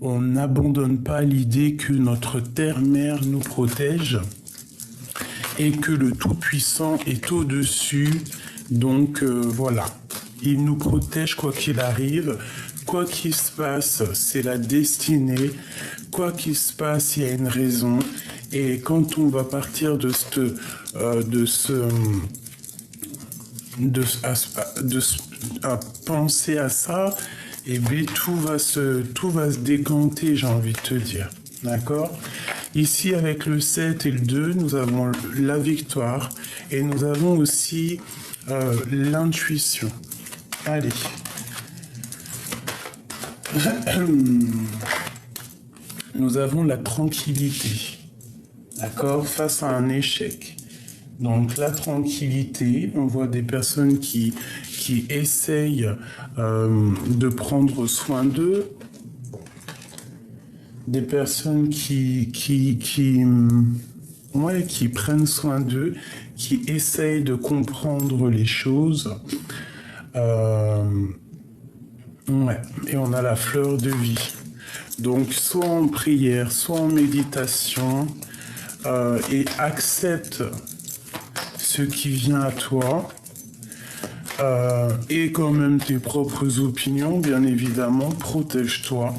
on n'abandonne pas l'idée que notre terre-mère nous protège et que le Tout-Puissant est au-dessus. Donc voilà, il nous protège quoi qu'il arrive. Quoi qu'il se passe, c'est la destinée. Quoi qu'il se passe, il y a une raison. Et quand on va partir à penser à ça, et bien tout va se décanter, j'ai envie de te dire. D'accord? Ici, avec le 7 et le 2, nous avons la victoire et nous avons aussi l'intuition. Allez. Nous avons la tranquillité, d'accord, face à un échec. Donc la tranquillité, on voit des personnes qui essayent de prendre soin d'eux, des personnes qui prennent soin d'eux, qui essayent de comprendre les choses. Et on a la fleur de vie. Donc, soit en prière, soit en méditation, et accepte ce qui vient à toi, et quand même tes propres opinions, bien évidemment, protège-toi.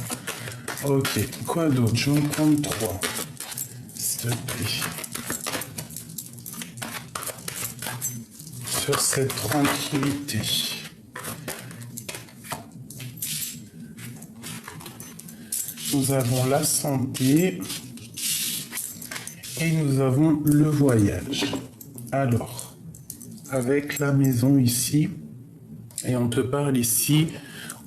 Ok, quoi d'autre? Je vais en prendre 3, s'il te plaît. Sur cette tranquillité. Nous avons la santé et nous avons le voyage. Alors, avec la maison ici, et on te parle ici,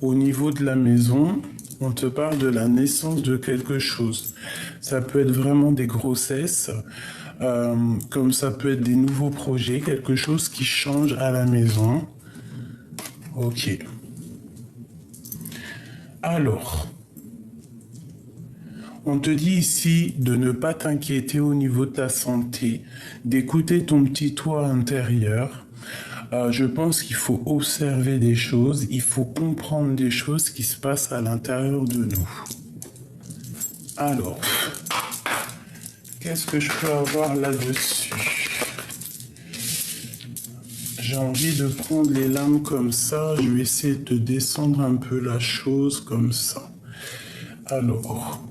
au niveau de la maison, on te parle de la naissance de quelque chose. Ça peut être vraiment des grossesses, comme ça peut être des nouveaux projets, quelque chose qui change à la maison. Ok. Alors, on te dit ici de ne pas t'inquiéter au niveau de ta santé, d'écouter ton petit toi intérieur. Je pense qu'il faut observer des choses, il faut comprendre des choses qui se passent à l'intérieur de nous. Alors, qu'est-ce que je peux avoir là-dessus? J'ai envie de prendre les lames comme ça, je vais essayer de descendre un peu la chose comme ça. Alors,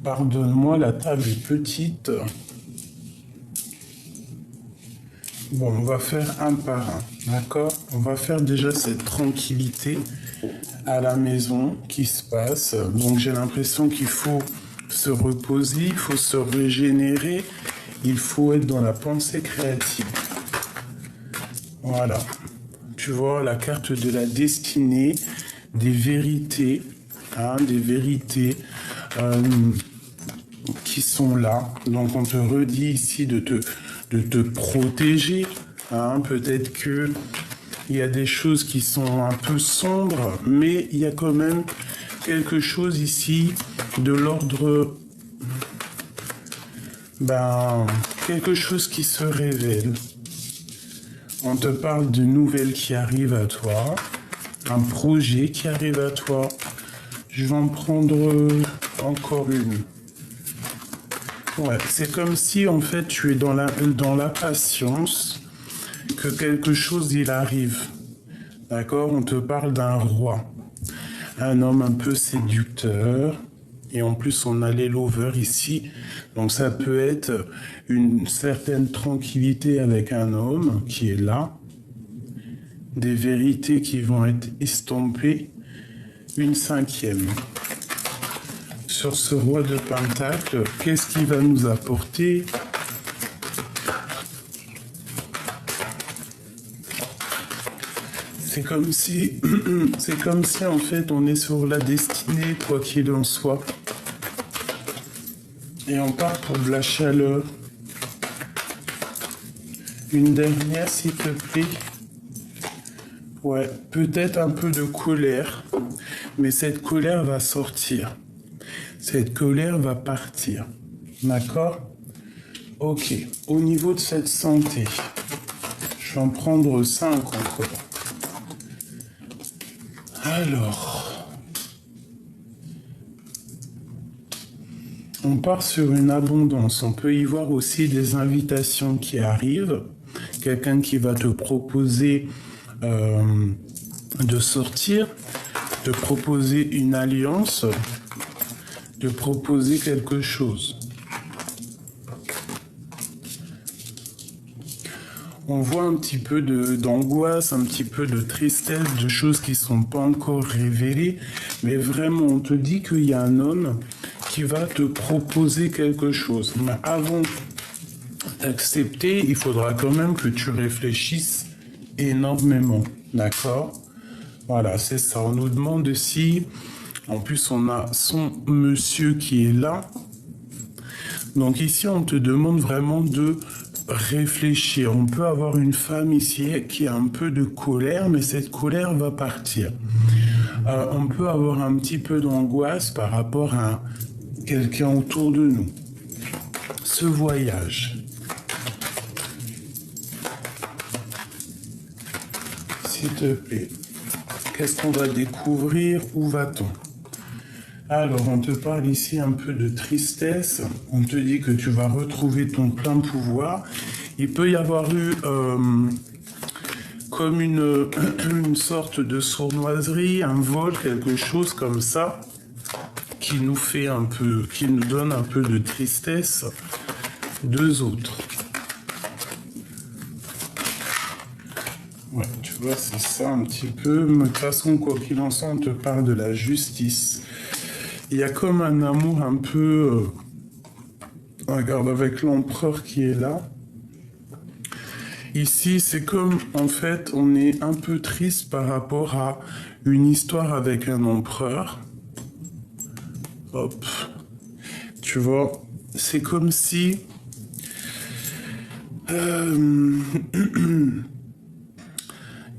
pardonne-moi, la table est petite. Bon, on va faire un par un, d'accord? On va faire déjà cette tranquillité à la maison qui se passe. Donc j'ai l'impression qu'il faut se reposer, il faut se régénérer, il faut être dans la pensée créative. Voilà. Tu vois la carte de la destinée, des vérités, des vérités qui sont là. Donc on te redit ici de te protéger. Peut-être que il y a des choses qui sont un peu sombres, mais il y a quand même quelque chose ici de l'ordre, quelque chose qui se révèle. On te parle de nouvelles qui arrivent à toi, un projet qui arrive à toi. Je vais en prendre encore une. Ouais, c'est comme si en fait tu es dans la patience que quelque chose il arrive. D'accord? On te parle d'un roi, un homme un peu séducteur. Et en plus, on a les lovers ici. Donc ça peut être une certaine tranquillité avec un homme qui est là. Des vérités qui vont être estampées. Une 5e. Sur ce roi de Pentacle, qu'est-ce qu'il va nous apporter? C'est comme si en fait on est sur la destinée, quoi qu'il en soit. Et on part pour de la chaleur. Une dernière, s'il te plaît. Ouais, peut-être un peu de colère, mais cette colère va sortir. Cette colère va partir. D'accord? Ok. Au niveau de cette santé, je vais en prendre 5 encore. Alors, On part sur une abondance. On peut y voir aussi des invitations qui arrivent. Quelqu'un qui va te proposer de sortir, de proposer une alliance, de proposer quelque chose. On voit un petit peu d'angoisse, un petit peu de tristesse, de choses qui ne sont pas encore révélées. Mais vraiment, on te dit qu'il y a un homme qui va te proposer quelque chose. Mais avant d'accepter, il faudra quand même que tu réfléchisses énormément. D'accord? Voilà, c'est ça. On nous demande si... En plus, on a son monsieur qui est là. Donc ici, on te demande vraiment de réfléchir. On peut avoir une femme ici qui a un peu de colère, mais cette colère va partir. On peut avoir un petit peu d'angoisse par rapport à quelqu'un autour de nous. Ce voyage. S'il te plaît. Qu'est-ce qu'on va découvrir? Où va-t-on? Alors, on te parle ici un peu de tristesse. On te dit que tu vas retrouver ton plein pouvoir. Il peut y avoir eu comme une sorte de sournoiserie, un vol, quelque chose comme ça, qui nous fait un peu, qui nous donne un peu de tristesse. Deux autres. Ouais, tu vois, c'est ça un petit peu. Mais de toute façon, quoi qu'il en soit, on te parle de la justice. Il y a comme un amour un peu... regarde, avec l'empereur qui est là. Ici, c'est comme, en fait, on est un peu triste par rapport à une histoire avec un empereur. Hop. Tu vois, c'est comme si... Il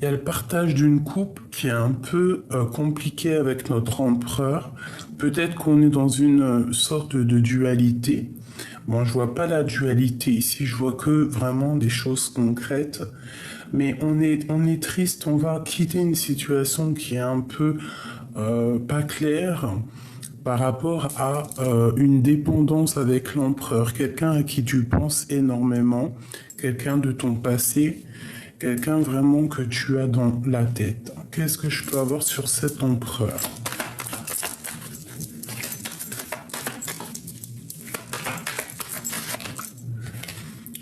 y a le partage d'une coupe qui est un peu compliqué avec notre empereur. Peut-être qu'on est dans une sorte de dualité. Bon, je vois pas la dualité ici, je vois que vraiment des choses concrètes. Mais on est triste, on va quitter une situation qui est un peu pas claire par rapport à une dépendance avec l'empereur. Quelqu'un à qui tu penses énormément, quelqu'un de ton passé, quelqu'un vraiment que tu as dans la tête. Qu'est-ce que je peux avoir sur cet empereur?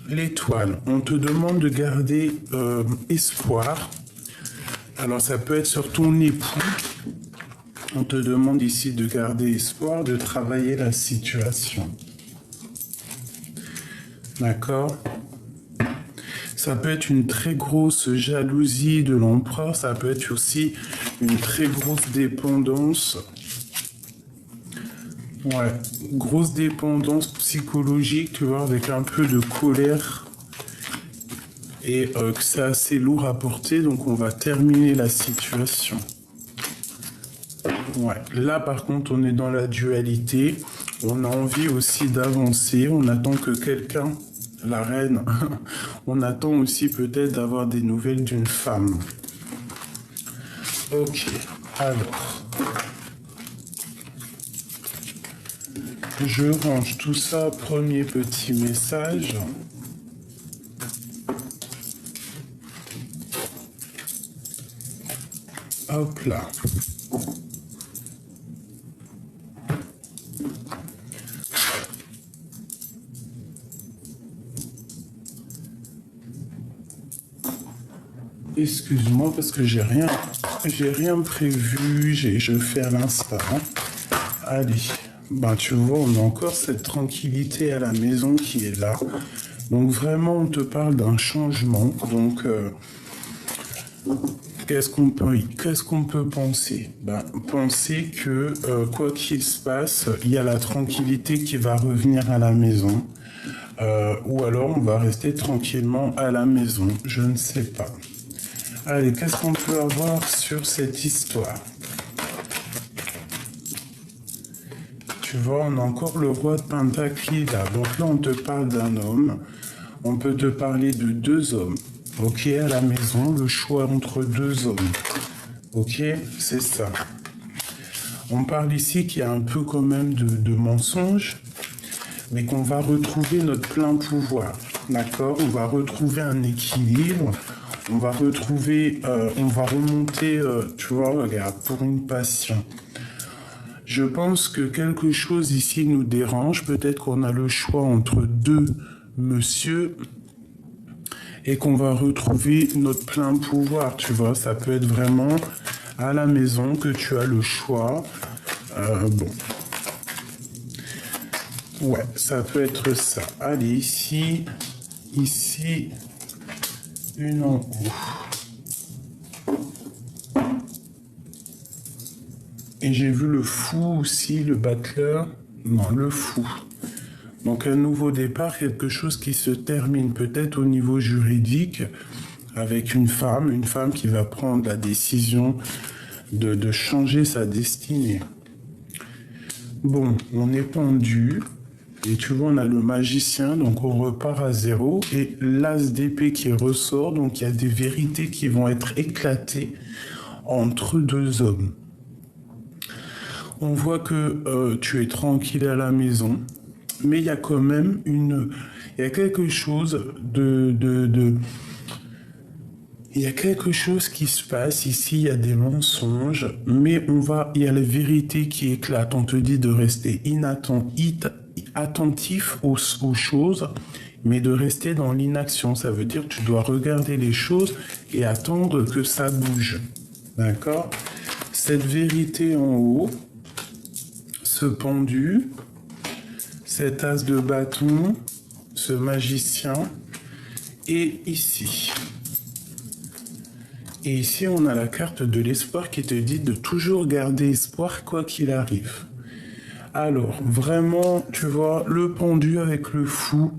L'étoile, on te demande de garder espoir. Alors ça peut être sur ton époux. On te demande ici de garder espoir, de travailler la situation. D'accord? Ça peut être une très grosse jalousie de l'empereur. Ça peut être aussi une très grosse dépendance. Ouais, grosse dépendance psychologique, tu vois, avec un peu de colère. Et que c'est assez lourd à porter, donc on va terminer la situation. Ouais, là par contre, on est dans la dualité. On a envie aussi d'avancer. On attend que quelqu'un, la reine, on attend aussi peut-être d'avoir des nouvelles d'une femme. Ok, alors... Je range tout ça, premier petit message. Hop là. Excuse-moi parce que j'ai rien prévu, je fais à l'instant. Allez. Ben, tu vois, on a encore cette tranquillité à la maison qui est là. Donc vraiment, on te parle d'un changement. Donc, qu'est-ce qu'on peut penser? Ben, penser que quoi qu'il se passe, il y a la tranquillité qui va revenir à la maison. Ou alors, on va rester tranquillement à la maison. Je ne sais pas. Allez, qu'est-ce qu'on peut avoir sur cette histoire? Tu vois, on a encore le roi de Pentacle là. Donc là, on te parle d'un homme. On peut te parler de deux hommes. Ok, à la maison, le choix entre deux hommes. Ok, c'est ça. On parle ici qu'il y a un peu quand même de mensonges. mais qu'on va retrouver notre plein pouvoir, d'accord? On va retrouver un équilibre, on va retrouver, on va remonter, tu vois, regarde, pour une passion. Je pense que quelque chose ici nous dérange, peut-être qu'on a le choix entre deux monsieur et qu'on va retrouver notre plein pouvoir, tu vois, ça peut être vraiment à la maison que tu as le choix. Bon. Ouais, ça peut être ça. Allez, ici, une en haut. Et j'ai vu le fou aussi, le battleur. Non, le fou. Donc un nouveau départ, quelque chose qui se termine peut-être au niveau juridique avec une femme qui va prendre la décision de changer sa destinée. Bon, on est pendu. Et tu vois, on a le magicien, donc on repart à zéro. Et l'as d'épée qui ressort, donc il y a des vérités qui vont être éclatées entre deux hommes. On voit que tu es tranquille à la maison, mais il y a quand même il y a quelque chose il y a quelque chose qui se passe ici, il y a des mensonges, mais il y a la vérité qui éclate. On te dit de rester attentif aux choses, mais de rester dans l'inaction. Ça veut dire que tu dois regarder les choses et attendre que ça bouge. D'accord? Cette vérité en haut, ce pendu, cet as de bâton, ce magicien, et ici. Et ici, on a la carte de l'espoir qui te dit de toujours garder espoir quoi qu'il arrive. Alors, vraiment, tu vois, le pendu avec le fou,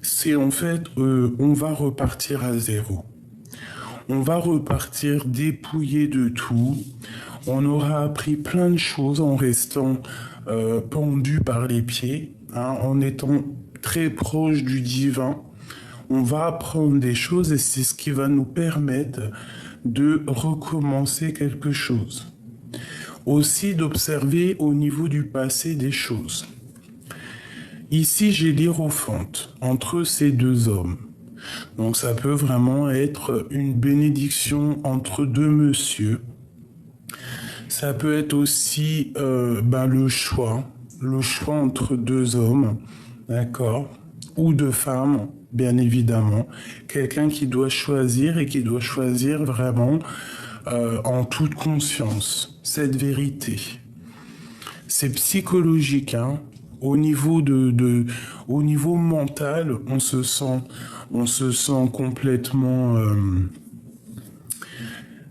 c'est en fait, on va repartir à zéro. On va repartir dépouillé de tout. On aura appris plein de choses en restant pendu par les pieds, hein, en étant très proche du divin. On va apprendre des choses et c'est ce qui va nous permettre de recommencer quelque chose. Aussi d'observer au niveau du passé des choses. Ici, j'ai l'hiérophante entre ces deux hommes. Donc ça peut vraiment être une bénédiction entre deux messieurs. Ça peut être aussi le choix entre deux hommes, d'accord, ou deux femmes, bien évidemment. Quelqu'un qui doit choisir et qui doit choisir vraiment en toute conscience cette vérité. C'est psychologique, hein. Au niveau au niveau mental, on se sent complètement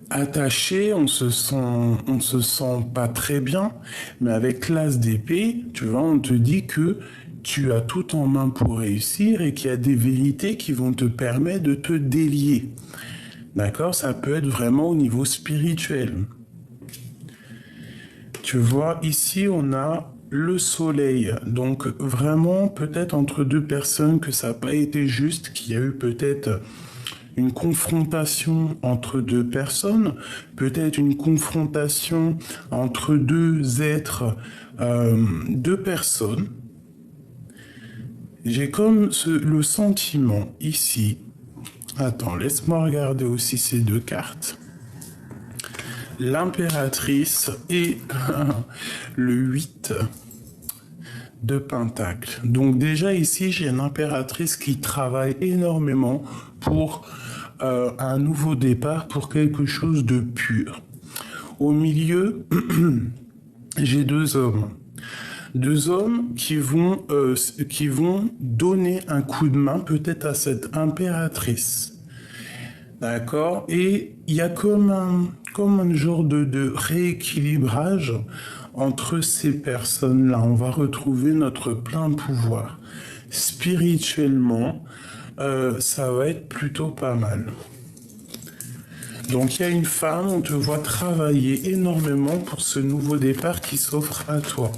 attaché, on se sent pas très bien, mais avec l'as d'épée, tu vois, on te dit que tu as tout en main pour réussir et qu'il y a des vérités qui vont te permettre de te délier. D'accord? Ça peut être vraiment au niveau spirituel. Tu vois, ici, on a le soleil. Donc, vraiment, peut-être entre deux personnes que ça n'a pas été juste, qu'il y a eu peut-être une confrontation entre deux personnes, peut-être une confrontation entre deux êtres, deux personnes. J'ai comme le sentiment ici. Attends, laisse-moi regarder aussi ces deux cartes. L'impératrice et le 8 de Pentacle. Donc déjà ici, j'ai une impératrice qui travaille énormément pour un nouveau départ, pour quelque chose de pur. Au milieu, j'ai deux hommes. Deux hommes qui vont donner un coup de main peut-être à cette impératrice. D'accord? Et il y a comme un genre de rééquilibrage entre ces personnes-là. On va retrouver notre plein pouvoir. Spirituellement, ça va être plutôt pas mal. Donc il y a une femme, on te voit travailler énormément pour ce nouveau départ qui s'offre à toi.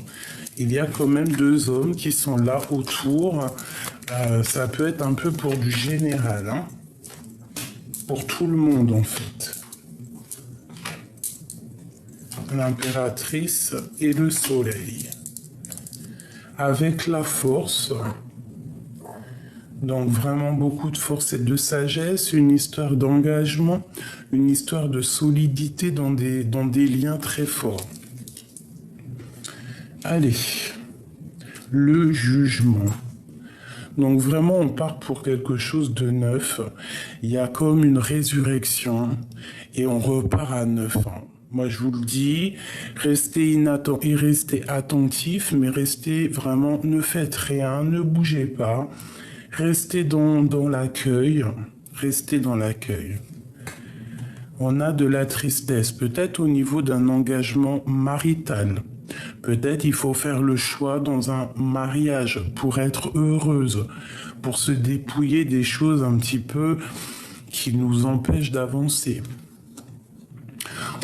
Il y a quand même deux hommes qui sont là autour. Ça peut être un peu pour du général, hein? Pour tout le monde en fait. L'impératrice et le soleil. avec la force. Donc vraiment beaucoup de force et de sagesse, une histoire d'engagement, une histoire de solidité dans des liens très forts. Allez, le jugement. Donc vraiment on part pour quelque chose de neuf. Il y a comme une résurrection et on repart à neuf. Moi je vous le dis, restez attentif, mais restez vraiment, ne faites rien, ne bougez pas. Restez dans l'accueil, restez dans l'accueil. On a de la tristesse, peut-être au niveau d'un engagement marital. Peut-être il faut faire le choix dans un mariage pour être heureuse, pour se dépouiller des choses un petit peu qui nous empêchent d'avancer.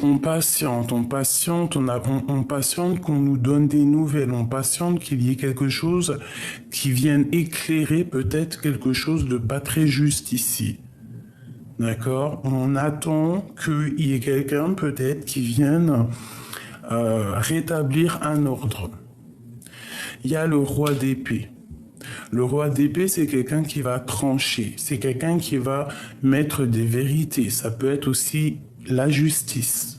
On patiente qu'on nous donne des nouvelles, on patiente qu'il y ait quelque chose qui vienne éclairer peut-être quelque chose de pas très juste ici. D'accord? On attend qu'il y ait quelqu'un peut-être qui vienne rétablir un ordre. Il y a le roi d'épée. Le roi d'épée, c'est quelqu'un qui va trancher, c'est quelqu'un qui va mettre des vérités. Ça peut être aussi la justice.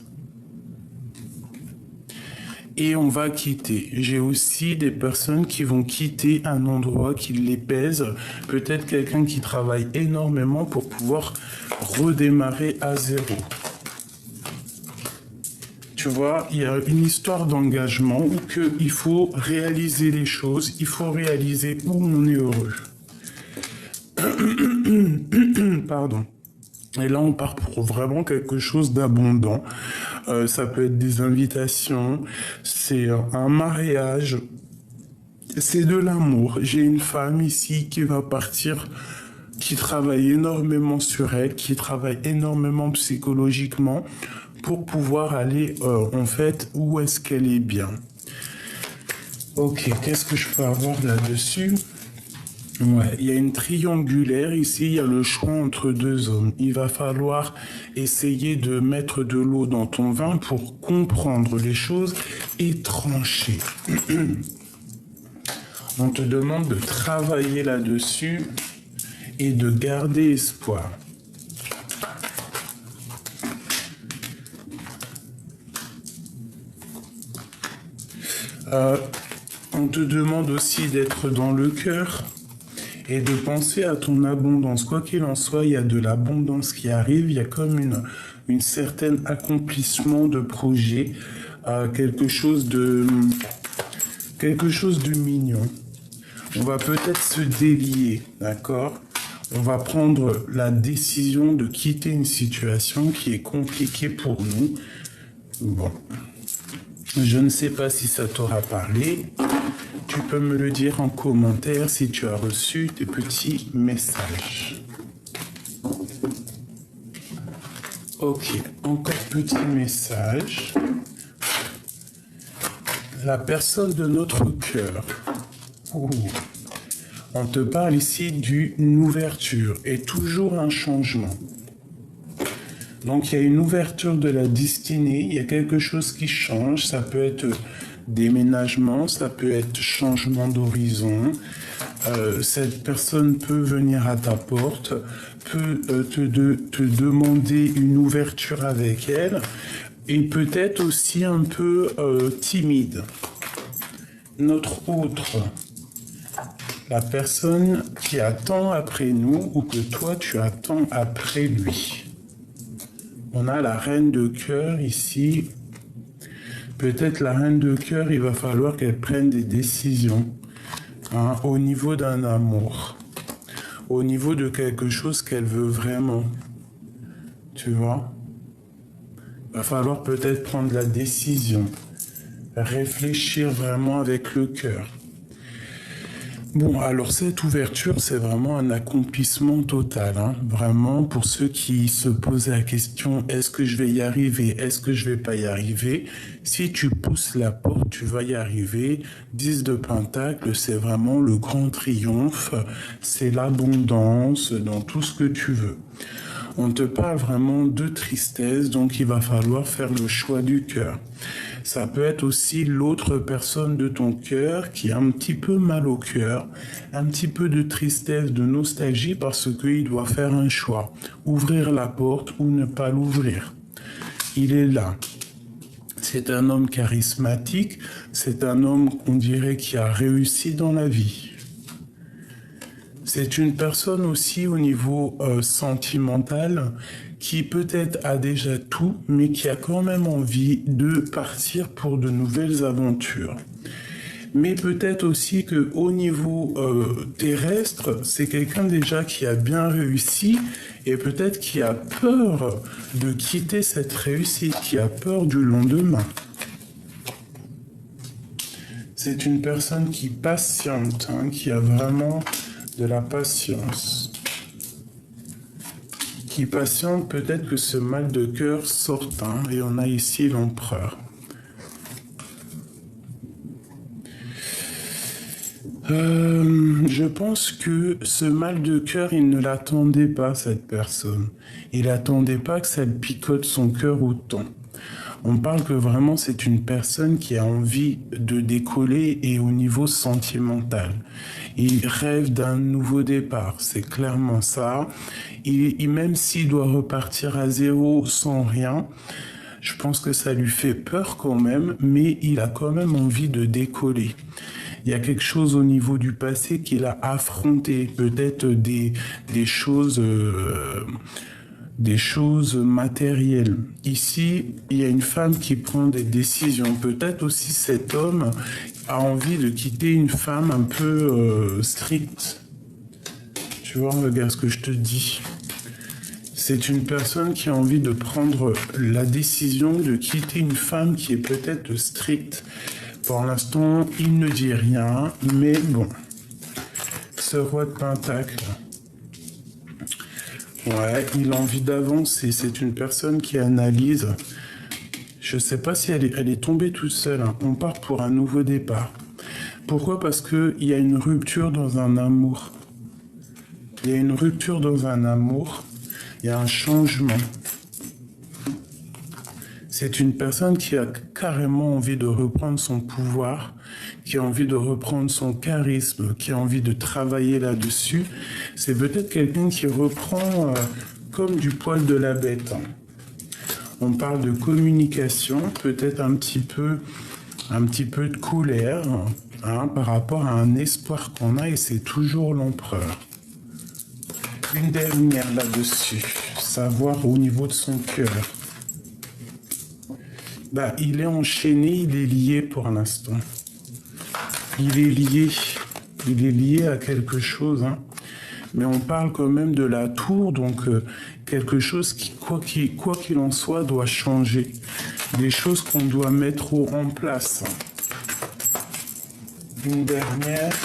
Et on va quitter. J'ai aussi des personnes qui vont quitter un endroit qui les pèse. Peut-être quelqu'un qui travaille énormément pour pouvoir redémarrer à zéro. Tu vois, il y a une histoire d'engagement où il faut réaliser les choses, il faut réaliser où on est heureux. Pardon. Et là, on part pour vraiment quelque chose d'abondant. Ça peut être des invitations, c'est un mariage, c'est de l'amour. J'ai une femme ici qui va partir, qui travaille énormément sur elle, qui travaille énormément psychologiquement pour pouvoir aller, en fait, où est-ce qu'elle est bien. Ok, qu'est-ce que je peux avoir là-dessus ? Ouais, il y a une triangulaire ici, il y a le choix entre deux hommes. Il va falloir essayer de mettre de l'eau dans ton vin pour comprendre les choses et trancher. On te demande de travailler là-dessus et de garder espoir. On te demande aussi d'être dans le cœur et de penser à ton abondance. Quoi qu'il en soit, il y a de l'abondance qui arrive, il y a comme une certaine accomplissement de projet, quelque chose de mignon. On va peut-être se délier, d'accord ? On va prendre la décision de quitter une situation qui est compliquée pour nous. Bon. Je ne sais pas si ça t'aura parlé. Tu peux me le dire en commentaire si tu as reçu des petits messages. Ok, encore petit message. La personne de notre cœur. Ouh. On te parle ici d'une ouverture et toujours un changement. Donc il y a une ouverture de la destinée, il y a quelque chose qui change, ça peut être déménagement, ça peut être changement d'horizon. Cette personne peut venir à ta porte, peut te demander une ouverture avec elle et peut-être aussi un peu timide. Notre autre, la personne qui attend après nous ou que toi tu attends après lui. On a la reine de cœur ici. Peut-être la reine de cœur, il va falloir qu'elle prenne des décisions au niveau d'un amour, au niveau de quelque chose qu'elle veut vraiment. Tu vois ? Il va falloir peut-être prendre la décision, réfléchir vraiment avec le cœur. Bon, alors cette ouverture, c'est vraiment un accomplissement total. Vraiment, pour ceux qui se posent la question, est-ce que je vais y arriver, est-ce que je vais pas y arriver? Si tu pousses la porte, tu vas y arriver. 10 de Pentacle, c'est vraiment le grand triomphe, c'est l'abondance dans tout ce que tu veux. On te parle vraiment de tristesse, donc il va falloir faire le choix du cœur. Ça peut être aussi l'autre personne de ton cœur qui a un petit peu mal au cœur, un petit peu de tristesse, de nostalgie parce qu'il doit faire un choix, ouvrir la porte ou ne pas l'ouvrir. Il est là. C'est un homme charismatique, c'est un homme qu'on dirait qui a réussi dans la vie. C'est une personne aussi au niveau sentimental qui peut-être a déjà tout, mais qui a quand même envie de partir pour de nouvelles aventures. Mais peut-être aussi qu'au niveau terrestre, c'est quelqu'un déjà qui a bien réussi et peut-être qui a peur de quitter cette réussite, qui a peur du lendemain. C'est une personne qui patiente, qui a vraiment de la patience. Qui patiente peut-être que ce mal de cœur sorte, et on a ici l'empereur. Je pense que ce mal de cœur, il ne l'attendait pas, cette personne. Il n'attendait pas que ça picote son cœur autant. On parle que vraiment c'est une personne qui a envie de décoller et au niveau sentimental. Il rêve d'un nouveau départ, c'est clairement ça. Même s'il doit repartir à zéro sans rien, je pense que ça lui fait peur quand même, mais il a quand même envie de décoller. Il y a quelque chose au niveau du passé qu'il a affronté, peut-être des choses matérielles. Ici, il y a une femme qui prend des décisions. Peut-être aussi cet homme a envie de quitter une femme un peu stricte. Tu vois, regarde ce que je te dis. C'est une personne qui a envie de prendre la décision de quitter une femme qui est peut-être stricte. Pour l'instant, il ne dit rien, mais bon. Ce roi de Pentacle. Ouais, il a envie d'avancer. C'est une personne qui analyse. Je ne sais pas si elle est tombée toute seule. On part pour un nouveau départ. Pourquoi? Parce qu'il y a une rupture dans un amour. Il y a une rupture dans un amour. Il y a un changement. C'est une personne qui a carrément envie de reprendre son pouvoir, qui a envie de reprendre son charisme, qui a envie de travailler là-dessus. C'est peut-être quelqu'un qui reprend comme du poil de la bête. On parle de communication, peut-être un petit peu de colère par rapport à un espoir qu'on a et c'est toujours l'empereur. Une dernière là-dessus, savoir au niveau de son cœur. Il est enchaîné, il est lié pour l'instant. Il est lié à quelque chose, mais on parle quand même de la tour, donc quelque chose qui, quoi qu'il en soit, doit changer. Des choses qu'on doit mettre en place. Une dernière.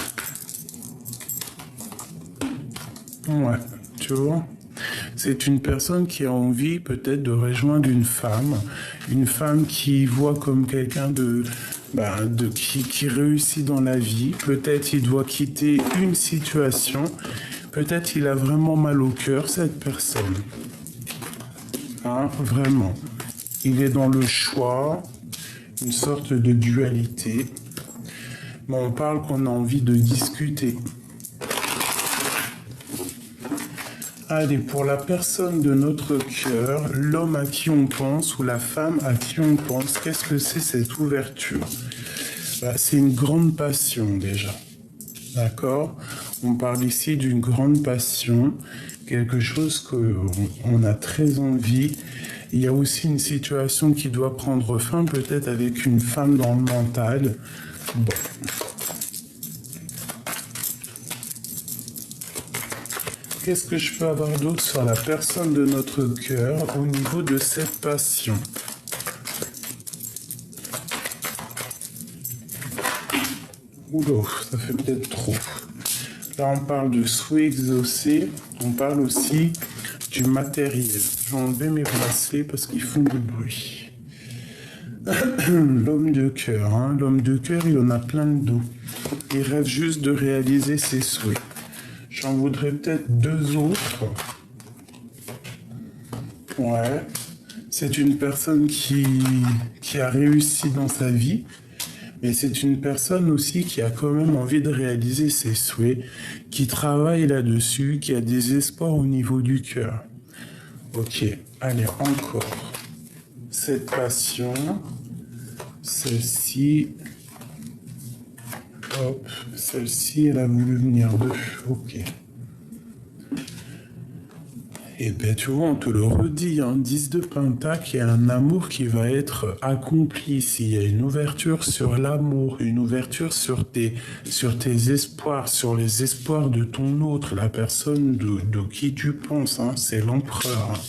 Ouais, tu vois. C'est une personne qui a envie peut-être de rejoindre une femme qui voit comme quelqu'un qui réussit dans la vie. Peut-être il doit quitter une situation. Peut-être il a vraiment mal au cœur, cette personne. Vraiment. Il est dans le choix, une sorte de dualité. Mais on parle qu'on a envie de discuter. Allez, pour la personne de notre cœur, l'homme à qui on pense ou la femme à qui on pense, qu'est-ce que c'est cette ouverture? C'est une grande passion déjà. D'accord? On parle ici d'une grande passion, quelque chose qu'on a très envie. Il y a aussi une situation qui doit prendre fin, peut-être avec une femme dans le mental. Bon. Qu'est-ce que je peux avoir d'autre sur la personne de notre cœur au niveau de cette passion? Oula, ça fait peut-être trop. Là, on parle de souhait exaucé. On parle aussi du matériel. Je vais enlever mes bracelets parce qu'ils font du bruit. L'homme de cœur. L'homme de cœur, il en a plein le dos. Il rêve juste de réaliser ses souhaits. J'en voudrais peut-être deux autres. Ouais. C'est une personne qui a réussi dans sa vie, mais c'est une personne aussi qui a quand même envie de réaliser ses souhaits, qui travaille là-dessus, qui a des espoirs au niveau du cœur. Ok, allez, encore. Cette passion, celle-ci, hop, celle-ci, elle a voulu venir de... Ok. Et ben tu vois, on te le redit, hein, 10 de Pentacle, il y a un amour qui va être accompli ici. Il y a une ouverture sur l'amour, une ouverture sur tes espoirs, sur les espoirs de ton autre, la personne de qui tu penses, hein, c'est l'empereur. Hein.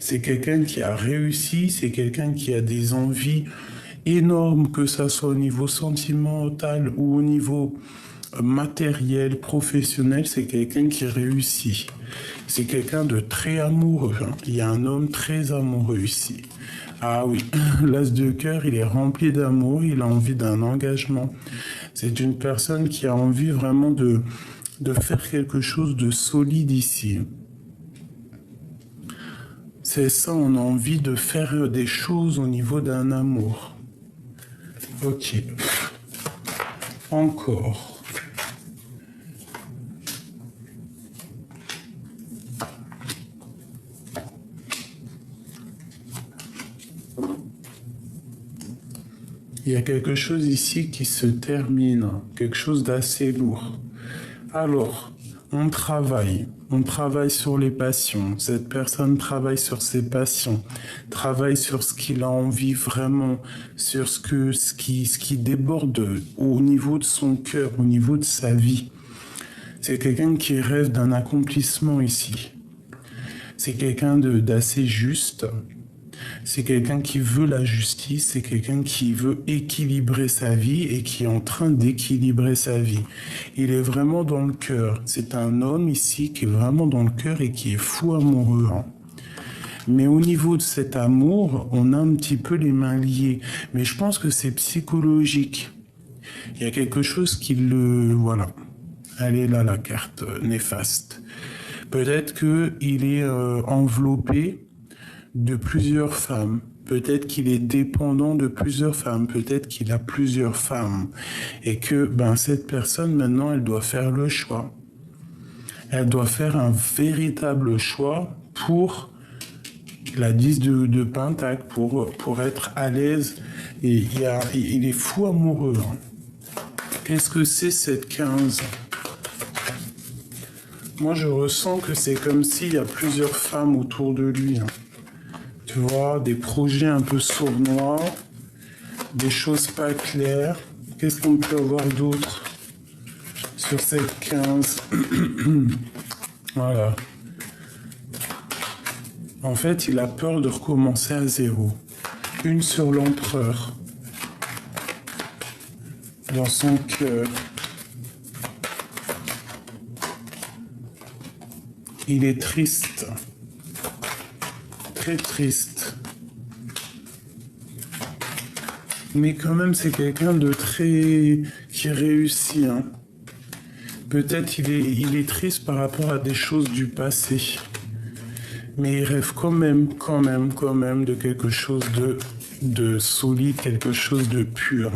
C'est quelqu'un qui a réussi, c'est quelqu'un qui a des envies énormes, que ça soit au niveau sentimental ou au niveau matériel, professionnel, c'est quelqu'un qui réussit. C'est quelqu'un de très amoureux. Hein. Il y a un homme très amoureux ici. Ah oui, l'as de cœur, il est rempli d'amour, il a envie d'un engagement. C'est une personne qui a envie vraiment de faire quelque chose de solide ici. C'est ça, on a envie de faire des choses au niveau d'un amour. Ok. Encore. Il y a quelque chose ici qui se termine, quelque chose d'assez lourd. Alors, on travaille sur les passions. Cette personne travaille sur ses passions, travaille sur ce qu'il a envie vraiment, sur ce qui déborde au niveau de son cœur, au niveau de sa vie. C'est quelqu'un qui rêve d'un accomplissement ici. C'est quelqu'un d'assez juste. C'est quelqu'un qui veut la justice, c'est quelqu'un qui veut équilibrer sa vie et qui est en train d'équilibrer sa vie. Il est vraiment dans le cœur. C'est un homme ici qui est vraiment dans le cœur et qui est fou amoureux. Hein. Mais au niveau de cet amour, on a un petit peu les mains liées. Mais je pense que c'est psychologique. Il y a quelque chose qui le... Voilà. Elle est là, la carte néfaste. Peut-être qu'il est enveloppé de plusieurs femmes. Peut-être qu'il est dépendant de plusieurs femmes. Peut-être qu'il a plusieurs femmes. Et que cette personne, maintenant, elle doit faire le choix. Elle doit faire un véritable choix pour la 10 de Pentacle, pour être à l'aise. Et il est fou amoureux. Hein. Qu'est-ce que c'est cette 15 ? Moi, je ressens que c'est comme s'il y a plusieurs femmes autour de lui. Hein. Tu vois, des projets un peu sournois, des choses pas claires. Qu'est-ce qu'on peut avoir d'autre sur cette 15 ? Voilà. En fait, il a peur de recommencer à zéro. Une sur l'empereur. Dans son cœur. Il est triste. Très triste. Mais quand même, c'est quelqu'un de très... qui réussit. Hein. Peut-être il est triste par rapport à des choses du passé. Mais il rêve quand même de quelque chose de solide, quelque chose de pur.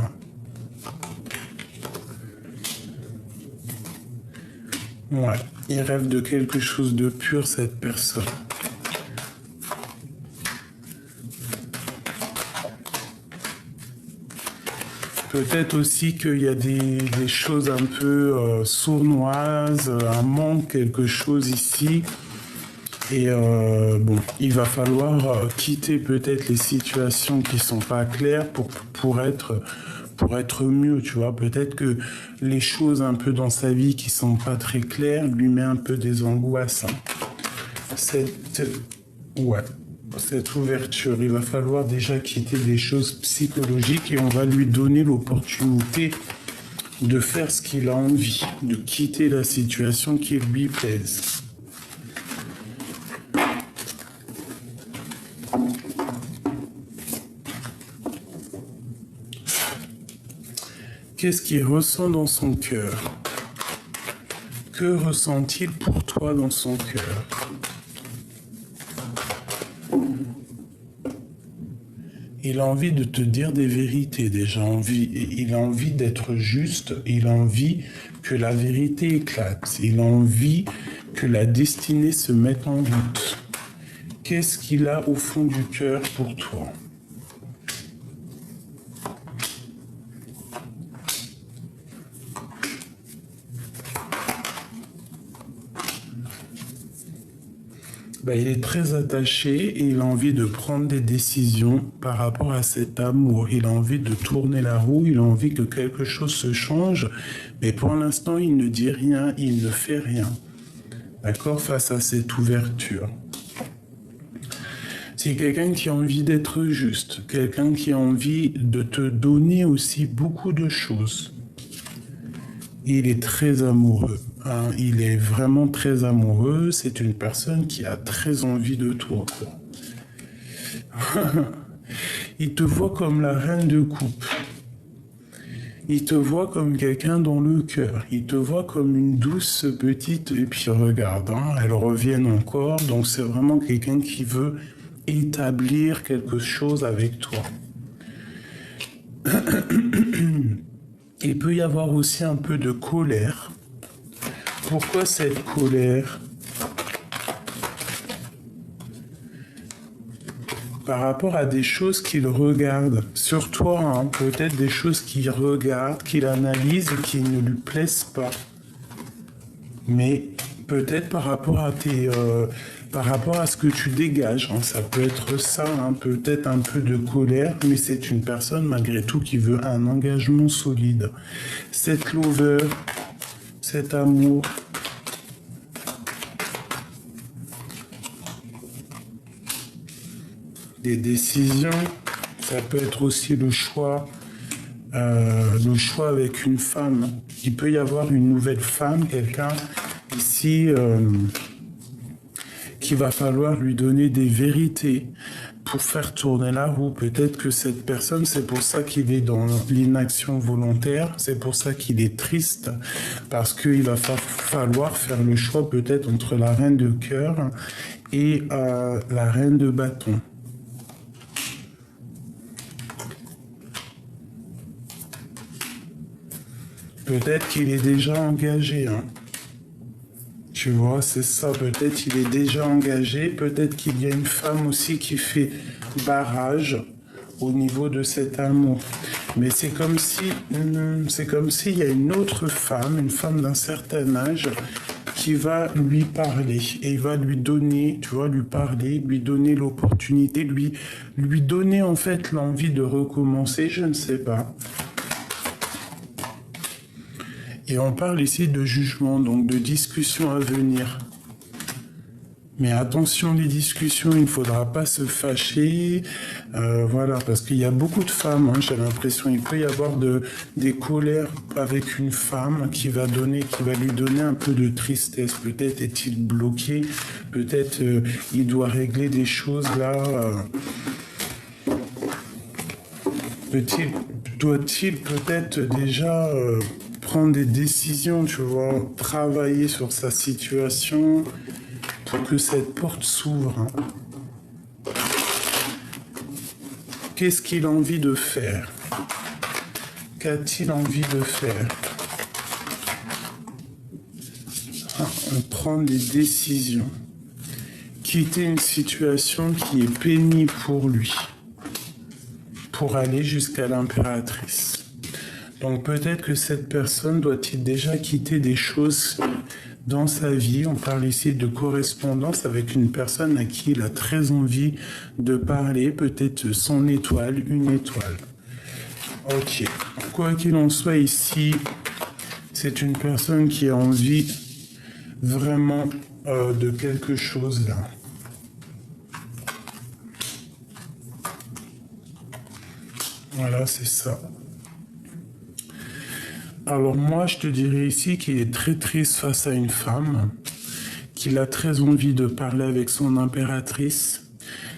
Ouais, il rêve de quelque chose de pur, cette personne. Peut-être aussi qu'il y a des choses un peu sournoises, un manque, quelque chose ici. Et il va falloir quitter peut-être les situations qui sont pas claires pour être mieux, tu vois. Peut-être que les choses un peu dans sa vie qui sont pas très claires lui met un peu des angoisses. Hein. Cette ouverture, il va falloir déjà quitter des choses psychologiques et on va lui donner l'opportunité de faire ce qu'il a envie, de quitter la situation qui lui plaise. Qu'est-ce qu'il ressent dans son cœur? Que ressent-il pour toi dans son cœur? Il a envie de te dire des vérités déjà. Il a envie d'être juste. Il a envie que la vérité éclate. Il a envie que la destinée se mette en route. Qu'est-ce qu'il a au fond du cœur pour toi ? Il est très attaché et il a envie de prendre des décisions par rapport à cet amour. Il a envie de tourner la roue, il a envie que quelque chose se change, mais pour l'instant, il ne dit rien, il ne fait rien. D'accord, face à cette ouverture. C'est quelqu'un qui a envie d'être juste, quelqu'un qui a envie de te donner aussi beaucoup de choses. Il est très amoureux. Il est vraiment très amoureux. C'est une personne qui a très envie de toi. Il te voit comme la reine de coupe. Il te voit comme quelqu'un dans le cœur. Il te voit comme une douce petite... Et puis regarde, elles reviennent encore. Donc c'est vraiment quelqu'un qui veut établir quelque chose avec toi. Il peut y avoir aussi un peu de colère. Pourquoi cette colère ? Par rapport à des choses qu'il regarde sur toi, peut-être des choses qu'il regarde, qu'il analyse et qui ne lui plaisent pas. Mais peut-être par rapport à ce que tu dégages, ça peut être ça, peut-être un peu de colère, mais c'est une personne malgré tout qui veut un engagement solide. Cette lover, cet amour. Des décisions, ça peut être aussi le choix avec une femme. Il peut y avoir une nouvelle femme, quelqu'un ici qu'il va falloir lui donner des vérités pour faire tourner la roue. Peut-être que cette personne, c'est pour ça qu'il est dans l'inaction volontaire, c'est pour ça qu'il est triste, parce qu'il va falloir faire le choix peut-être entre la reine de cœur et la reine de bâton. Peut-être qu'il est déjà engagé. Tu vois, c'est ça. Peut-être qu'il est déjà engagé. Peut-être qu'il y a une femme aussi qui fait barrage au niveau de cet amour. Mais c'est comme s'il y a une autre femme, une femme d'un certain âge, qui va lui parler. Et il va lui donner, tu vois, lui parler, lui donner l'opportunité, lui donner en fait l'envie de recommencer, je ne sais pas. Et on parle ici de jugement, donc de discussions à venir. Mais attention, les discussions, il ne faudra pas se fâcher. Voilà, parce qu'il y a beaucoup de femmes, j'ai l'impression. Il peut y avoir des colères avec une femme qui va lui donner un peu de tristesse. Peut-être est-il bloqué, peut-être il doit régler des choses là. Doit-il peut-être déjà... prendre des décisions, tu vois, travailler sur sa situation pour que cette porte s'ouvre. Qu'est-ce qu'il a envie de faire ? Qu'a-t-il envie de faire ? On prend des décisions. Quitter une situation qui est pénible pour lui, pour aller jusqu'à l'impératrice. Donc peut-être que cette personne doit-il déjà quitter des choses dans sa vie. On parle ici de correspondance avec une personne à qui il a très envie de parler, peut-être son étoile, une étoile. Ok. Quoi qu'il en soit ici, c'est une personne qui a envie vraiment de quelque chose là. Voilà, c'est ça. Alors moi, je te dirais ici qu'il est très triste face à une femme, qu'il a très envie de parler avec son impératrice.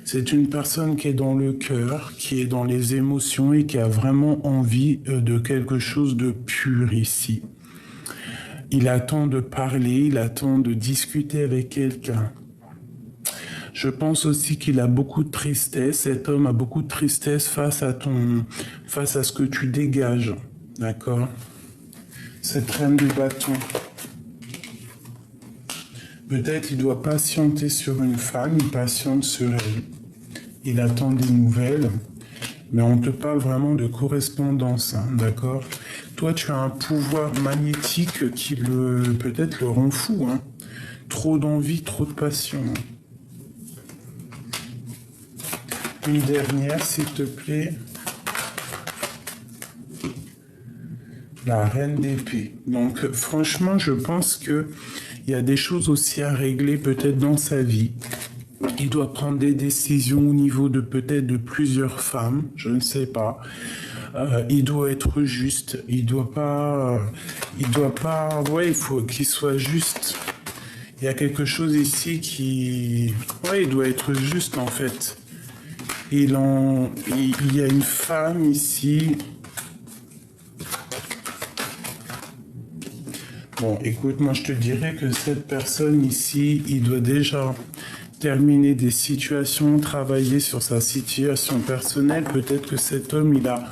C'est une personne qui est dans le cœur, qui est dans les émotions et qui a vraiment envie de quelque chose de pur ici. Il attend de parler, il attend de discuter avec quelqu'un. Je pense aussi qu'il a beaucoup de tristesse. Cet homme a beaucoup de tristesse face à ce que tu dégages. D'accord? Cette reine de bâton. Peut-être il doit patienter sur une femme, il patiente sur elle. Il attend des nouvelles. Mais on te parle vraiment de correspondance, hein, d'accord? Toi, tu as un pouvoir magnétique qui peut-être le rend fou, hein. Trop d'envie, trop de passion. Une dernière, s'il te plaît. La reine d'épée. Donc, franchement, je pense que il y a des choses aussi à régler peut-être dans sa vie. Il doit prendre des décisions au niveau de peut-être de plusieurs femmes, je ne sais pas. Il doit être juste. Il doit pas. Ouais, il faut qu'il soit juste. Il y a quelque chose ici qui. Ouais, il doit être juste en fait. Il y a une femme ici. Bon, écoute, moi je te dirais que cette personne ici, il doit déjà terminer des situations, travailler sur sa situation personnelle. Peut-être que cet homme, il a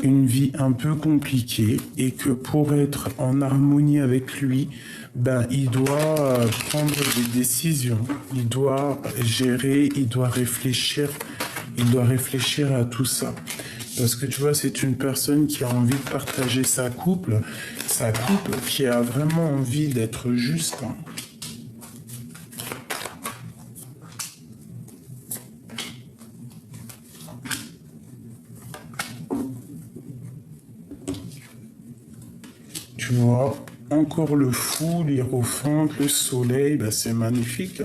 une vie un peu compliquée et que pour être en harmonie avec lui, ben, il doit prendre des décisions, il doit gérer, il doit réfléchir à tout ça. Parce que tu vois, c'est une personne qui a envie de partager sa couple qui a vraiment envie d'être juste. Tu vois, encore le fou, l'hiérophante, le soleil, ben c'est magnifique.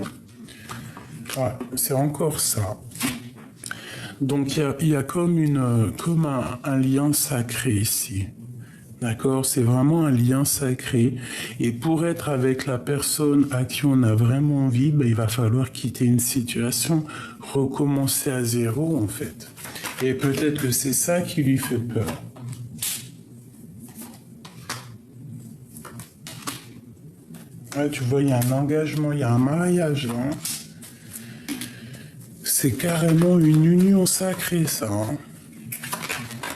Ouais, c'est encore ça. Donc il y a comme un lien sacré ici. D'accord? C'est vraiment un lien sacré. Et pour être avec la personne à qui on a vraiment envie, ben, il va falloir quitter une situation, recommencer à zéro en fait. Et peut-être que c'est ça qui lui fait peur. Ouais, tu vois, il y a un engagement, il y a un mariage là. Hein. C'est carrément une union sacrée, ça. Hein.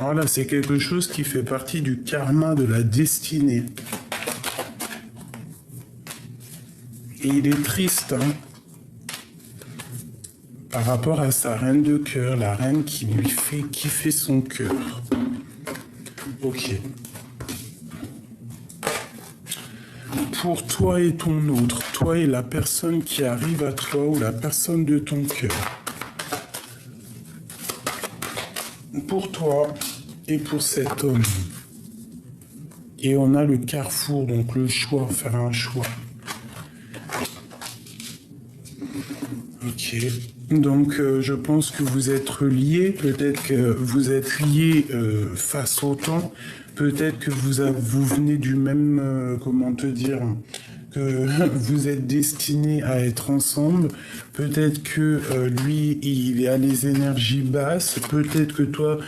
Voilà, c'est quelque chose qui fait partie du karma de la destinée. Et il est triste, hein, par rapport à sa reine de cœur, la reine qui lui fait kiffer son cœur. Ok. Pour toi et ton autre, toi et la personne qui arrive à toi ou la personne de ton cœur. Pour toi et pour cet homme. Et on a le carrefour, donc le choix, faire un choix. Ok. Donc je pense que vous êtes liés, peut-être que vous êtes liés face au temps, peut-être que vous venez du même, comment te dire, que vous êtes destinés à être ensemble, peut-être que lui, il a les énergies basses, peut-être que toi,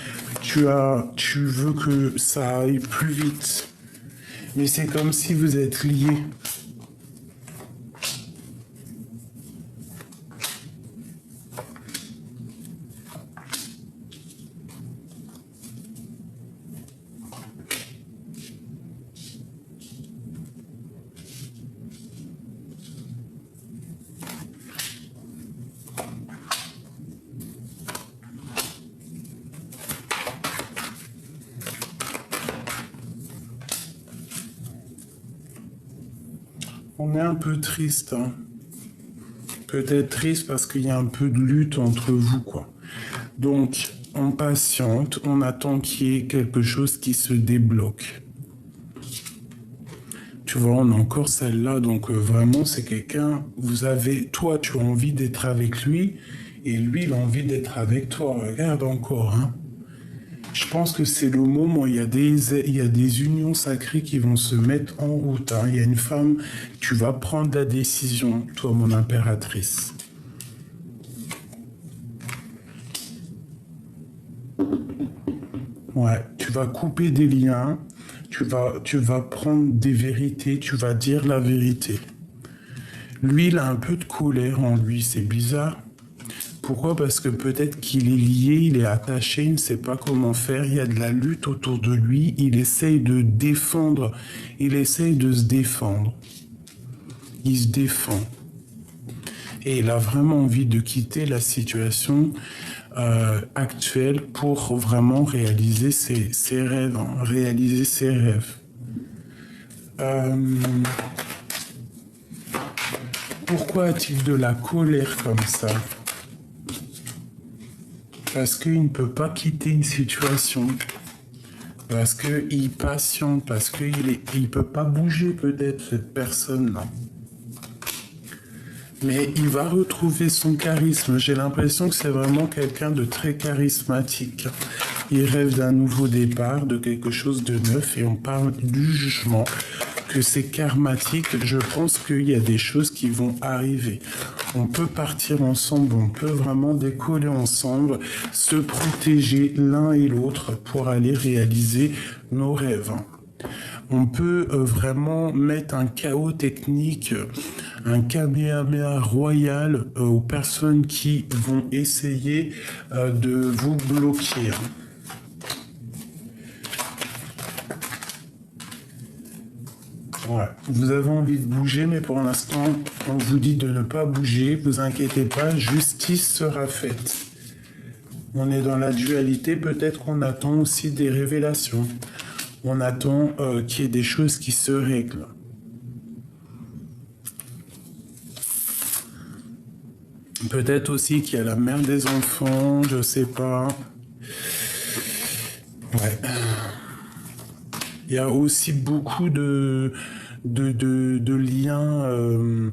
tu veux que ça aille plus vite. Mais c'est comme si vous êtes liés. On est un peu triste, hein. Peut-être triste parce qu'il y a un peu de lutte entre vous, quoi. Donc, on patiente, on attend qu'il y ait quelque chose qui se débloque. Tu vois, on a encore celle-là, donc vraiment, c'est quelqu'un, toi, tu as envie d'être avec lui, et lui, il a envie d'être avec toi. Regarde encore, hein. Je pense que c'est le moment, il y a des unions sacrées qui vont se mettre en route. Hein. Il y a une femme, tu vas prendre la décision, toi, mon impératrice. Ouais, tu vas couper des liens, tu vas prendre des vérités, tu vas dire la vérité. Lui, il a un peu de colère en lui, c'est bizarre. Pourquoi? Parce que peut-être qu'il est lié, il est attaché, il ne sait pas comment faire, il y a de la lutte autour de lui, il essaye de défendre, il essaye de se défendre. Il se défend. Et il a vraiment envie de quitter la situation actuelle pour vraiment réaliser ses rêves, hein, réaliser ses rêves. Pourquoi a-t-il de la colère comme ça? Parce qu'il ne peut pas quitter une situation. Parce qu'il patiente, parce qu'il ne peut pas bouger peut-être cette personne-là. Mais il va retrouver son charisme. J'ai l'impression que c'est vraiment quelqu'un de très charismatique. Il rêve d'un nouveau départ, de quelque chose de neuf, et on parle du jugement, que c'est karmatique. Je pense qu'il y a des choses qui vont arriver. On peut partir ensemble, on peut vraiment décoller ensemble, se protéger l'un et l'autre pour aller réaliser nos rêves. On peut vraiment mettre un chaos technique, un kamehameha royal aux personnes qui vont essayer de vous bloquer. Ouais. Vous avez envie de bouger, mais pour l'instant, on vous dit de ne pas bouger. Vous inquiétez pas, justice sera faite. On est dans la dualité, peut-être qu'on attend aussi des révélations. On attend qu'il y ait des choses qui se règlent. Peut-être aussi qu'il y a la mère des enfants, je sais pas. Ouais. Il y a aussi beaucoup de liens.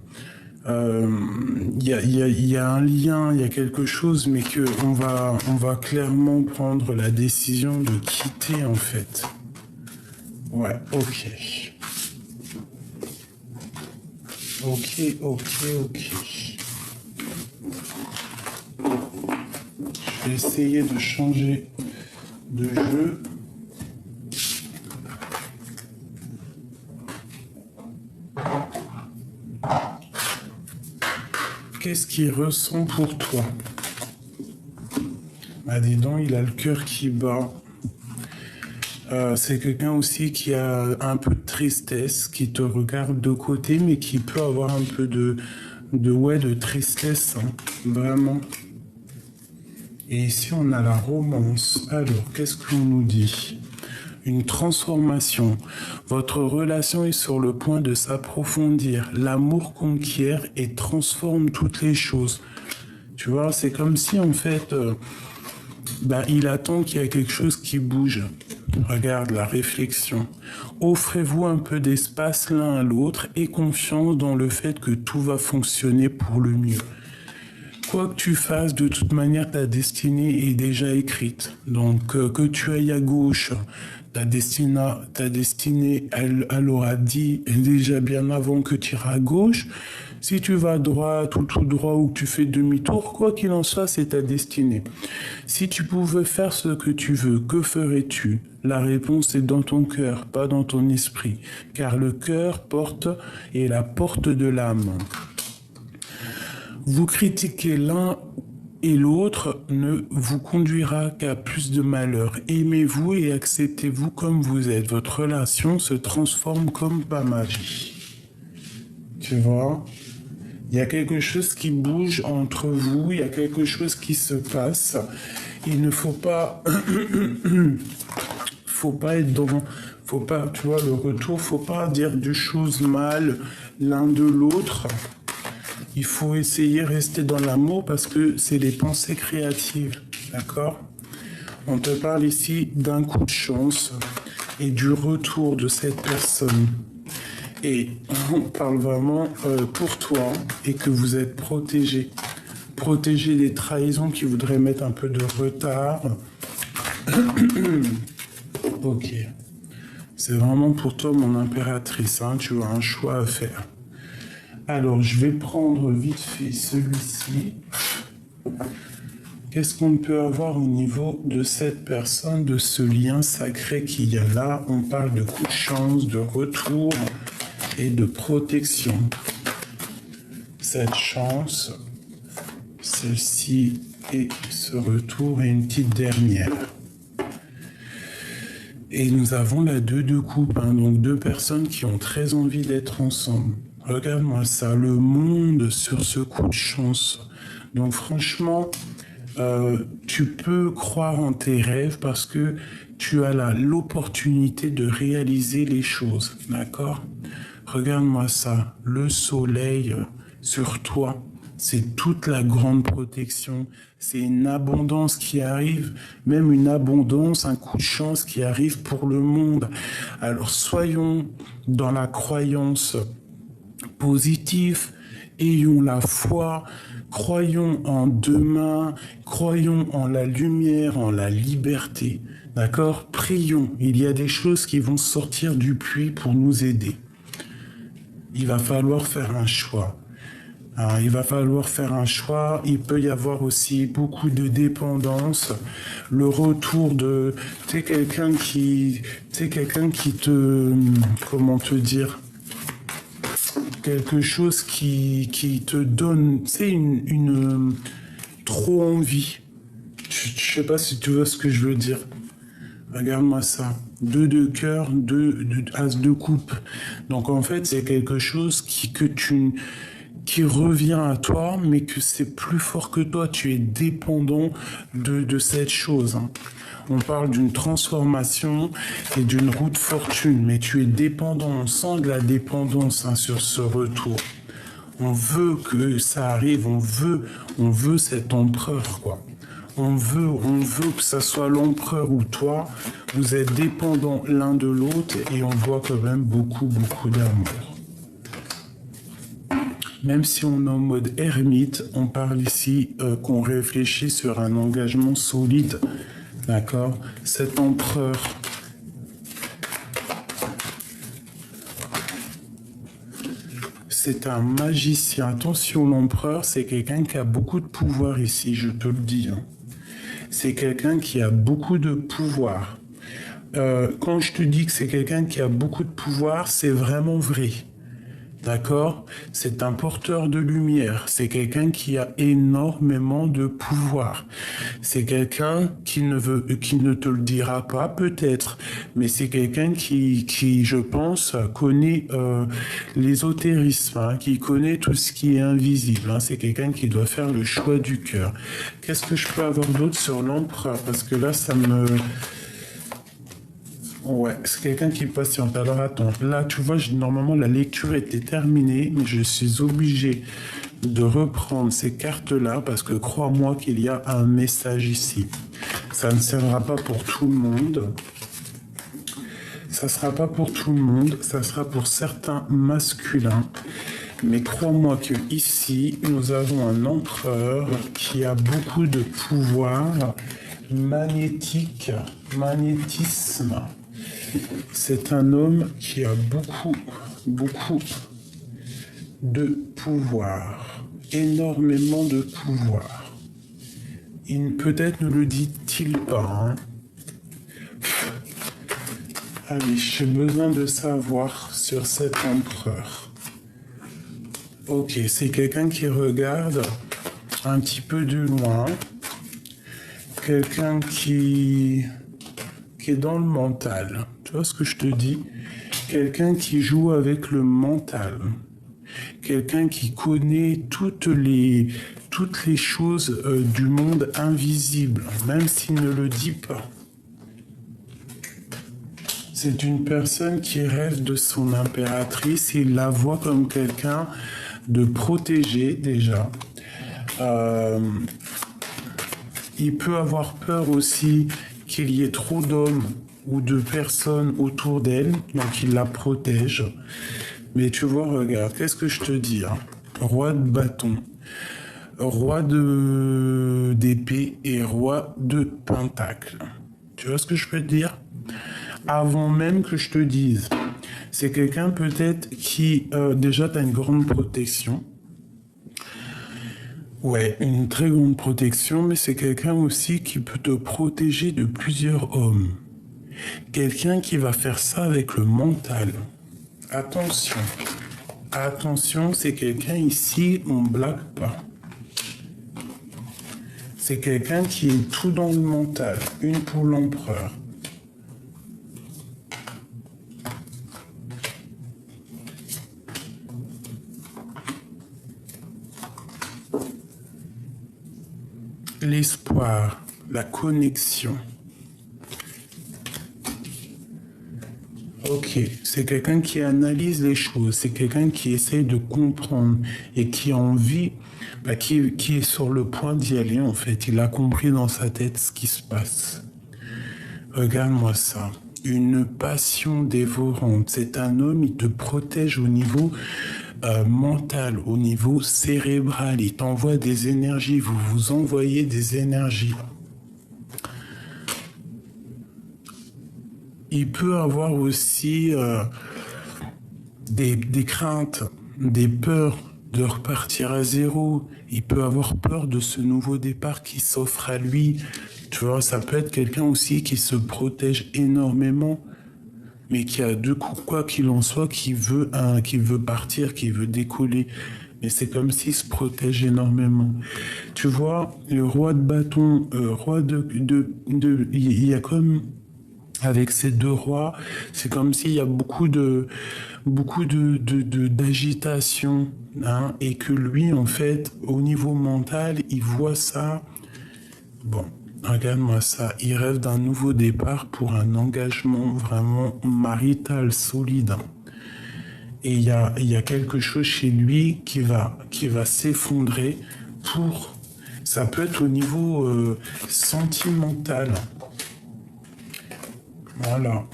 Il y a un lien, il y a quelque chose, mais que on va clairement prendre la décision de quitter en fait. Ouais, ok. Ok. Je vais essayer de changer de jeu. Qu'est-ce qu'il ressent pour toi? Ah, dis donc, il a le cœur qui bat. C'est quelqu'un aussi qui a un peu de tristesse, qui te regarde de côté, mais qui peut avoir un peu de tristesse, hein, vraiment. Et ici, on a la romance. Alors, qu'est-ce qu'on nous dit? Une transformation. Votre relation est sur le point de s'approfondir. L'amour conquiert et transforme toutes les choses. Tu vois, c'est comme si, en fait, il attend qu'il y ait quelque chose qui bouge. Regarde la réflexion. Offrez-vous un peu d'espace l'un à l'autre et confiance dans le fait que tout va fonctionner pour le mieux. Quoi que tu fasses, de toute manière, ta destinée est déjà écrite. Donc, que tu ailles à gauche, ta destinée, elle aura dit déjà bien avant que tu iras à gauche. Si tu vas à droite ou tout droit ou que tu fais demi-tour, quoi qu'il en soit, c'est ta destinée. Si tu pouvais faire ce que tu veux, que ferais-tu? La réponse est dans ton cœur, pas dans ton esprit. Car le cœur est la porte de l'âme. Vous critiquer l'un et l'autre ne vous conduira qu'à plus de malheur. Aimez-vous et acceptez-vous comme vous êtes. Votre relation se transforme comme par magie. Tu vois? Il y a quelque chose qui bouge entre vous, il y a quelque chose qui se passe. Il ne faut pas... faut pas être dans... Faut pas, tu vois, le retour, faut pas dire des choses mal l'un de l'autre. Il faut essayer de rester dans l'amour parce que c'est les pensées créatives, d'accord? On te parle ici d'un coup de chance et du retour de cette personne. Et on parle vraiment pour toi et que vous êtes protégé. Protégé des trahisons qui voudraient mettre un peu de retard. Ok. C'est vraiment pour toi, mon impératrice. Hein, tu as un choix à faire. Alors, je vais prendre vite fait celui-ci. Qu'est-ce qu'on peut avoir au niveau de cette personne, de ce lien sacré qu'il y a là? On parle de coup de chance, de retour et de protection. cette chance, celle-ci et ce retour et une petite dernière. Et nous avons la 2 de coupe, hein, donc 2 personnes qui ont très envie d'être ensemble. Regarde-moi ça, le monde sur ce coup de chance. Donc franchement, tu peux croire en tes rêves parce que tu as l'opportunité de réaliser les choses, d'accord? Regarde-moi ça, le soleil sur toi. C'est toute la grande protection. C'est une abondance qui arrive, même une abondance, un coup de chance qui arrive pour le monde. Alors soyons dans la croyance positive, ayons la foi, croyons en demain, croyons en la lumière, en la liberté. D'accord? Prions. Il y a des choses qui vont sortir du puits pour nous aider. Il va falloir faire un choix. Alors, il va falloir faire un choix. Il peut y avoir aussi beaucoup de dépendance. Le retour de, tu sais, quelqu'un qui te, comment te dire, quelque chose qui te donne, tu sais, une trop envie. Je sais pas si tu vois ce que je veux dire. Regarde-moi ça. 2 de cœur, 2 as de coupe. Donc en fait, c'est quelque chose qui revient à toi, mais que c'est plus fort que toi. Tu es dépendant de cette chose. Hein. On parle d'une transformation et d'une roue de fortune, mais tu es dépendant. On sent de la dépendance sur ce retour. On veut que ça arrive, on veut cet empereur, quoi. On veut que ça soit l'empereur ou toi. Vous êtes dépendants l'un de l'autre et on voit quand même beaucoup d'amour. Même si on est en mode ermite, on parle ici qu'on réfléchit sur un engagement solide. D'accord? Cet empereur, c'est un magicien. Attention, l'empereur, c'est quelqu'un qui a beaucoup de pouvoir ici, je te le dis. Hein. C'est quelqu'un qui a beaucoup de pouvoir. Quand je te dis que c'est quelqu'un qui a beaucoup de pouvoir, c'est vraiment vrai. D'accord? C'est un porteur de lumière. C'est quelqu'un qui a énormément de pouvoir. C'est quelqu'un qui ne te le dira pas, peut-être, mais c'est quelqu'un qui, je pense, connaît l'ésotérisme, hein, qui connaît tout ce qui est invisible. Hein. C'est quelqu'un qui doit faire le choix du cœur. Qu'est-ce que je peux avoir d'autre sur l'empereur? Parce que là, ça me... Ouais, c'est quelqu'un qui patiente. Alors attends, là tu vois, normalement la lecture était terminée, mais je suis obligé de reprendre ces cartes-là parce que crois-moi qu'il y a un message ici. Ça ne sera pas pour tout le monde. Ça ne sera pas pour tout le monde, ça sera pour certains masculins. Mais crois-moi que ici, nous avons un empereur qui a beaucoup de pouvoir magnétique, magnétisme. C'est un homme qui a beaucoup de pouvoir, énormément de pouvoir. Peut-être ne le dit-il pas. Hein. Allez, j'ai besoin de savoir sur cet empereur. Ok, c'est quelqu'un qui regarde un petit peu de loin. Quelqu'un qui est dans le mental. Tu vois ce que je te dis? Quelqu'un qui joue avec le mental. Quelqu'un qui connaît toutes les choses du monde invisible, même s'il ne le dit pas. C'est une personne qui rêve de son impératrice et il la voit comme quelqu'un de protégé déjà. Il peut avoir peur aussi qu'il y ait trop d'hommes ou de personnes autour d'elle, donc il la protège. Mais tu vois, regarde, qu'est-ce que je te dis, hein? Roi de bâton, roi d'épée et roi de pentacle. Tu vois ce que je peux te dire? Avant même que je te dise, c'est quelqu'un peut-être qui, déjà, t'as une grande protection. Ouais, une très grande protection, mais c'est quelqu'un aussi qui peut te protéger de plusieurs hommes. Quelqu'un qui va faire ça avec le mental. Attention. Attention, c'est quelqu'un ici, on blague pas. C'est quelqu'un qui est tout dans le mental. Une pour l'empereur. L'espoir, la connexion. Ok, c'est quelqu'un qui analyse les choses, c'est quelqu'un qui essaye de comprendre et qui a envie, qui est sur le point d'y aller en fait. Il a compris dans sa tête ce qui se passe. Regarde-moi ça. Une passion dévorante. C'est un homme, il te protège au niveau mental, au niveau cérébral. Il t'envoie des énergies, vous vous envoyez des énergies. Il peut avoir aussi des craintes, des peurs de repartir à zéro. Il peut avoir peur de ce nouveau départ qui s'offre à lui. Tu vois, ça peut être quelqu'un aussi qui se protège énormément, mais qui a deux coups, quoi qu'il en soit, qui veut partir, qui veut décoller. Mais c'est comme s'il se protège énormément. Tu vois, le roi de bâton, il y a comme... Avec ces deux rois, c'est comme s'il y a beaucoup d'agitation, hein, et que lui, en fait, au niveau mental, il voit ça. Bon, regarde-moi ça. Il rêve d'un nouveau départ pour un engagement vraiment marital, solide. Et il y a quelque chose chez lui qui va s'effondrer pour... Ça peut être au niveau sentimental. Voilà.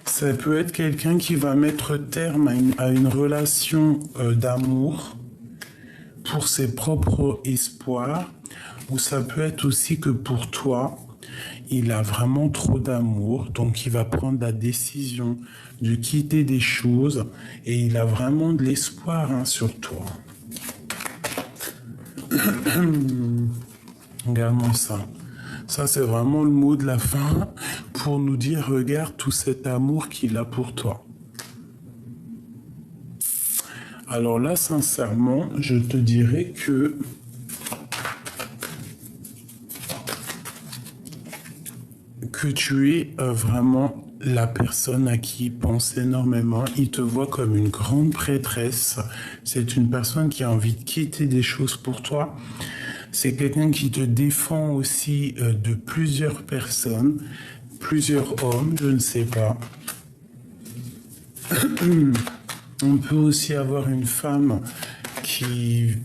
Ça peut être quelqu'un qui va mettre terme à une relation d'amour pour ses propres espoirs, ou ça peut être aussi que pour toi, il a vraiment trop d'amour, donc il va prendre la décision de quitter des choses et il a vraiment de l'espoir sur toi. Regarde-moi ça. Ça, c'est vraiment le mot de la fin pour nous dire, regarde tout cet amour qu'il a pour toi. Alors là, sincèrement, je te dirais que tu es vraiment la personne à qui il pense énormément. Il te voit comme une grande prêtresse. C'est une personne qui a envie de quitter des choses pour toi. C'est quelqu'un qui te défend aussi de plusieurs personnes, plusieurs hommes, je ne sais pas. On peut aussi avoir une femme qui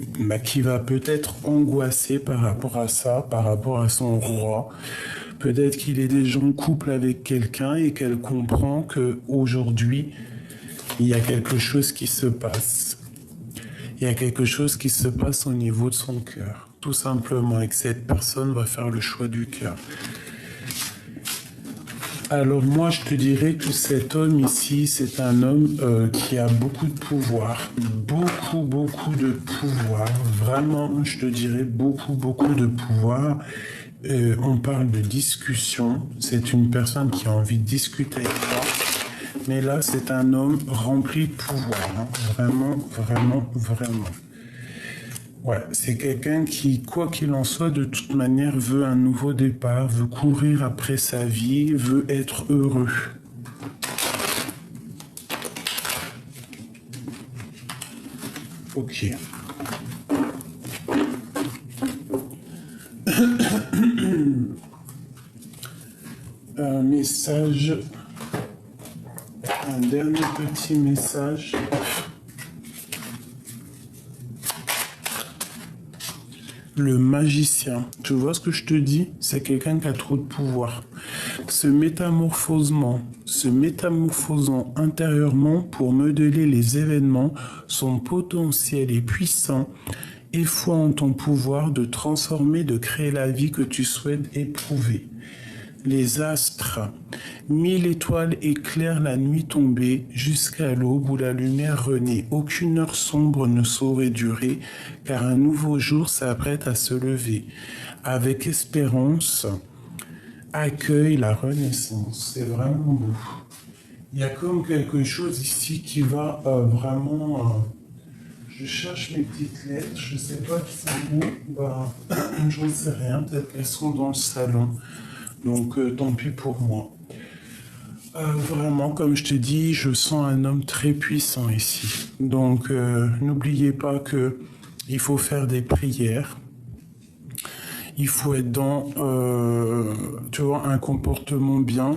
va peut-être angoisser par rapport à ça, par rapport à son roi. Peut-être qu'il est déjà en couple avec quelqu'un et qu'elle comprend qu'aujourd'hui, il y a quelque chose qui se passe. Il y a quelque chose qui se passe au niveau de son cœur. Tout simplement, et que cette personne va faire le choix du cœur. Alors moi, je te dirais que cet homme ici, c'est un homme qui a beaucoup de pouvoir. Beaucoup de pouvoir. Vraiment, je te dirais beaucoup de pouvoir. On parle de discussion. C'est une personne qui a envie de discuter avec toi. Mais là, c'est un homme rempli de pouvoir. Hein. Vraiment. Ouais, c'est quelqu'un qui, quoi qu'il en soit, de toute manière, veut un nouveau départ, veut courir après sa vie, veut être heureux. Ok. Un message, un dernier petit message. Le magicien, tu vois ce que je te dis? C'est quelqu'un qui a trop de pouvoir. Se métamorphosant intérieurement pour modeler les événements, son potentiel est puissant et foi en ton pouvoir de transformer, de créer la vie que tu souhaites éprouver. Les astres, 1000 étoiles éclairent la nuit tombée jusqu'à l'aube où la lumière renaît. Aucune heure sombre ne saurait durer, car un nouveau jour s'apprête à se lever. Avec espérance, accueille la renaissance. C'est vraiment beau. Il y a comme quelque chose ici qui va vraiment... je cherche mes petites lettres, je sais pas qui sont où. Bah, j'en sais rien, peut-être qu'elles sont dans le salon. Donc tant pis pour moi. Vraiment, comme je te dis, je sens un homme très puissant ici. Donc n'oubliez pas que il faut faire des prières. Il faut être dans, tu vois, un comportement bien,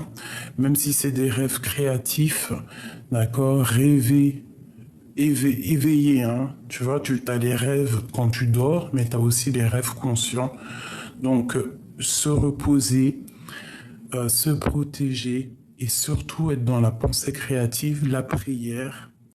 même si c'est des rêves créatifs, d'accord, rêver, éveiller, hein. Tu vois, tu as les rêves quand tu dors, mais tu as aussi les rêves conscients. Donc, se reposer, se protéger et surtout être dans la pensée créative, la prière